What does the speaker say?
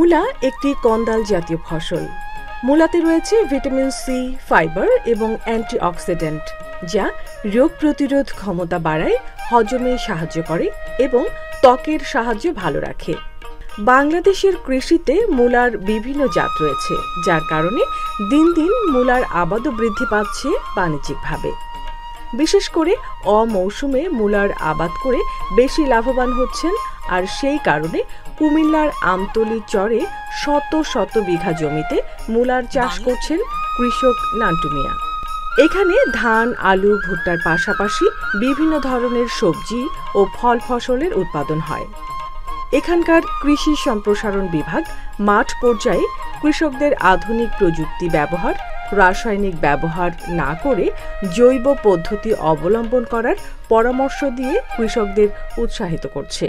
মূলা একটি কন্দাল জাতীয় ফসল। মূলাতে রয়েছে ভিটামিন সি, ফাইবার এবং অ্যান্টিঅক্সিডেন্ট, যা রোগ প্রতিরোধ ক্ষমতা বাড়ায়, হজমে সাহায্য করে এবং ত্বকের সাহায্য ভালো রাখে। বাংলাদেশের কৃষিতে মূলার বিভিন্ন জাত রয়েছে, যার কারণে দিন দিন মূলার আবাদও বৃদ্ধি পাচ্ছে বাণিজ্যিকভাবে। বিশেষ করে অমৌসুমে মূলার আবাদ করে বেশি লাভবান হচ্ছেন, আর সেই কারণে কুমিল্লার আমতলী চরে শত শত বিঘা জমিতে মূলার চাষ করছেন কৃষক নান্টু মিয়া। এখানে ধান, আলু, ভুট্টার পাশাপাশি বিভিন্ন ধরনের সবজি ও ফল ফসলের উৎপাদন হয়। এখানকার কৃষি সম্প্রসারণ বিভাগ মাঠ পর্যায়ে কৃষকদের আধুনিক প্রযুক্তি ব্যবহার, রাসায়নিক ব্যবহার না করে জৈব পদ্ধতি অবলম্বন করার পরামর্শ দিয়ে কৃষকদের উৎসাহিত করছে।